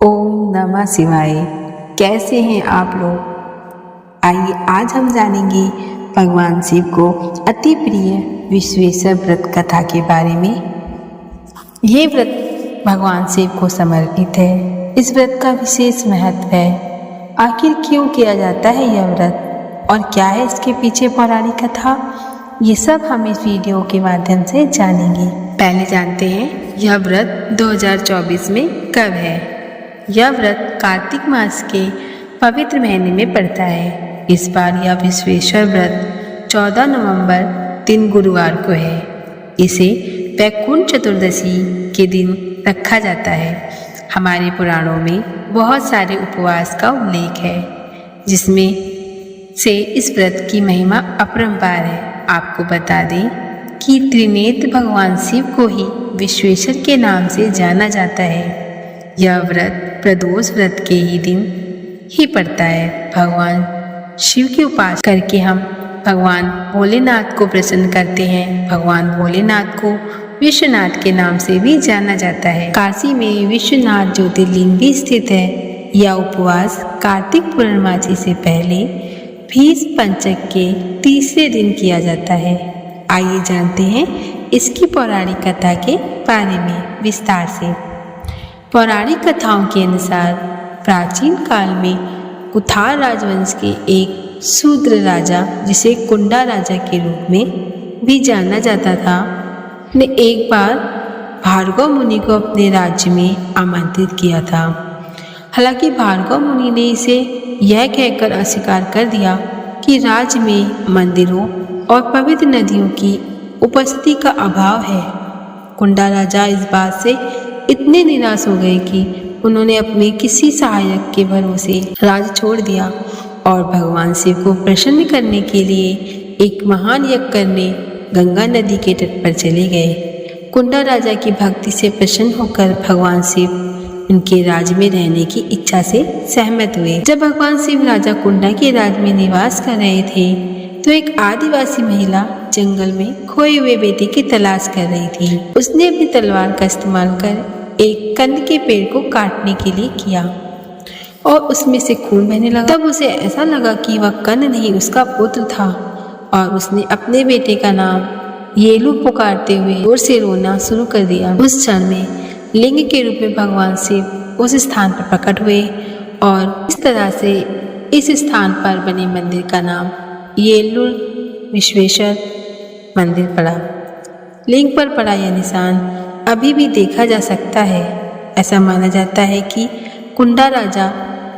ओम नमः शिवाय। कैसे हैं आप लोग? आइए आज हम जानेंगे भगवान शिव को अति प्रिय विश्वेश्वर व्रत कथा के बारे में। ये व्रत भगवान शिव को समर्पित है। इस व्रत का विशेष महत्व है। आखिर क्यों किया जाता है यह व्रत और क्या है इसके पीछे पौराणिक कथा, ये सब हम इस वीडियो के माध्यम से जानेंगे। पहले जानते हैं यह व्रत 2024 में कब है। यह व्रत कार्तिक मास के पवित्र महीने में पड़ता है। इस बार यह विश्वेश्वर व्रत 14 नवंबर दिन गुरुवार को है। इसे वैकुंठ चतुर्दशी के दिन रखा जाता है। हमारे पुराणों में बहुत सारे उपवास का उल्लेख है, जिसमें से इस व्रत की महिमा अपरंपार है। आपको बता दें कि त्रिनेत्र भगवान शिव को ही विश्वेश्वर के नाम से जाना जाता है। यह व्रत प्रदोष व्रत के ही दिन ही पड़ता है। भगवान शिव की उपासना करके हम भगवान भोलेनाथ को प्रसन्न करते हैं। भगवान भोलेनाथ को विश्वनाथ के नाम से भी जाना जाता है। काशी में विश्वनाथ ज्योतिर्लिंग भी स्थित है। यह उपवास कार्तिक पूर्णिमासी से पहले भीष पंचक के तीसरे दिन किया जाता है। आइए जानते हैं इसकी पौराणिक कथा के बारे में विस्तार से। पौराणिक कथाओं के अनुसार प्राचीन काल में कुथार राजवंश के एक शूद्र राजा, जिसे कुंडा राजा के रूप में भी जाना जाता था, ने एक बार भार्गव मुनि को अपने राज्य में आमंत्रित किया था। हालांकि भार्गव मुनि ने इसे यह कहकर अस्वीकार कर दिया कि राज्य में मंदिरों और पवित्र नदियों की उपस्थिति का अभाव है। कुंडा राजा इस बात से इतने निराश हो गए कि उन्होंने अपने किसी सहायक के भरोसे राज्य छोड़ दिया और भगवान शिव को प्रसन्न करने के लिए एक महान यज्ञ करने गंगा नदी के तट पर चले गए। कुंडा राजा की भक्ति से प्रसन्न होकर भगवान शिव उनके राज्य में रहने की इच्छा से सहमत हुए। जब भगवान शिव राजा कुंडा के राज्य में निवास कर रहे थे, तो एक आदिवासी महिला जंगल में खोए हुए बेटे की तलाश कर रही थी। उसने अपनी तलवार का इस्तेमाल कर एक कंद के पेड़ को काटने के लिए किया और उसमें से खून बहने लगा। तब उसे ऐसा लगा कि वह कंद नहीं, उसका पुत्र था, और उसने अपने बेटे का नाम येलू पुकारते हुए जोर से रोना शुरू कर दिया। उस क्षण में लिंग के रूप में भगवान शिव उस स्थान पर प्रकट हुए और इस तरह से इस स्थान पर बने मंदिर का नाम येलूर विश्वेश्वर मंदिर पड़ा। लिंग पर पड़ा यह निशान अभी भी देखा जा सकता है। ऐसा माना जाता है कि कुंडा राजा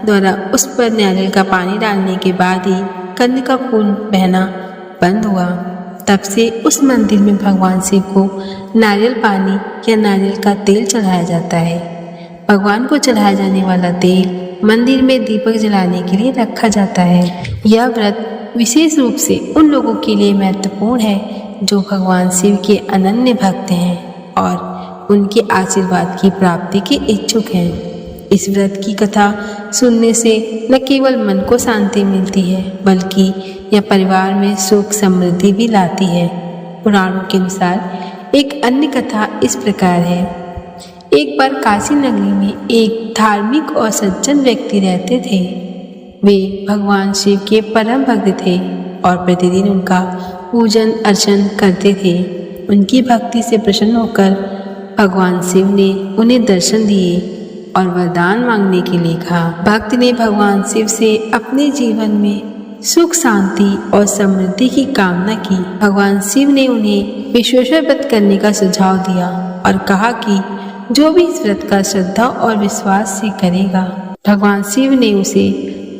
द्वारा उस पर नारियल का पानी डालने के बाद ही कंद का खून बहना बंद हुआ। तब से उस मंदिर में भगवान शिव को नारियल पानी या नारियल का तेल चढ़ाया जाता है। भगवान को चढ़ाया जाने वाला तेल मंदिर में दीपक जलाने के लिए रखा जाता है। यह व्रत विशेष रूप से उन लोगों के लिए महत्वपूर्ण है जो भगवान शिव के अनन्य भक्त हैं और उनके आशीर्वाद की प्राप्ति के इच्छुक हैं। इस व्रत की कथा सुनने से न केवल मन को शांति मिलती है, बल्कि यह परिवार में सुख समृद्धि भी लाती है। पुराणों के अनुसार एक अन्य कथा इस प्रकार है। एक बार काशी नगरी में एक धार्मिक और सज्जन व्यक्ति रहते थे। वे भगवान शिव के परम भक्त थे और प्रतिदिन उनका पूजन अर्चन करते थे। उनकी भक्ति से प्रसन्न होकर भगवान शिव ने उन्हें दर्शन दिए और वरदान मांगने के लिए कहा। भक्त ने भगवान शिव से अपने जीवन में सुख शांति और समृद्धि की कामना की। भगवान शिव ने उन्हें विश्वेश्वर व्रत करने का सुझाव दिया और कहा कि जो भी इस व्रत का श्रद्धा और विश्वास से करेगा, भगवान शिव ने उसे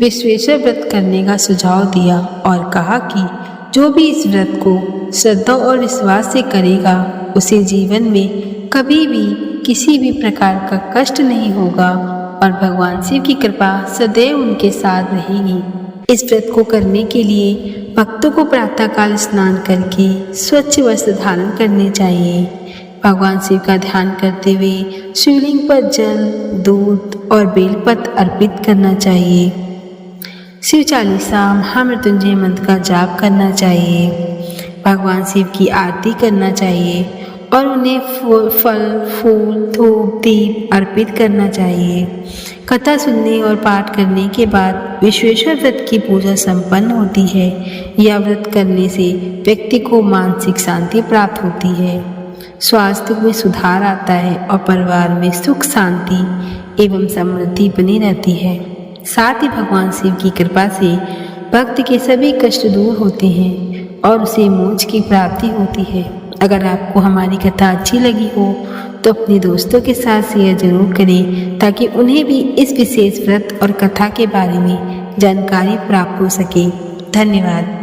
विश्वेश्वर व्रत करने का सुझाव दिया और कहा कि जो भी इस व्रत को श्रद्धा और विश्वास से करेगा, उसे जीवन में कभी भी किसी भी प्रकार का कष्ट नहीं होगा और भगवान शिव की कृपा सदैव उनके साथ रहेगी। इस व्रत को करने के लिए भक्तों को प्रातःकाल स्नान करके स्वच्छ वस्त्र धारण करने चाहिए। भगवान शिव का ध्यान करते हुए शिवलिंग पर जल, दूध और बेलपत्र अर्पित करना चाहिए। शिव चालीसा, महामृत्युंजय मंत्र का जाप करना चाहिए। भगवान शिव की आरती करना चाहिए और उन्हें फल, फूल, धूप, दीप अर्पित करना चाहिए। कथा सुनने और पाठ करने के बाद विश्वेश्वर व्रत की पूजा संपन्न होती है। यह व्रत करने से व्यक्ति को मानसिक शांति प्राप्त होती है, स्वास्थ्य में सुधार आता है और परिवार में सुख शांति एवं समृद्धि बनी रहती है। साथ ही भगवान शिव की कृपा से भक्त के सभी कष्ट दूर होते हैं और उसे मोक्ष की प्राप्ति होती है। अगर आपको हमारी कथा अच्छी लगी हो तो अपने दोस्तों के साथ शेयर जरूर करें ताकि उन्हें भी इस विशेष व्रत और कथा के बारे में जानकारी प्राप्त हो सके। धन्यवाद।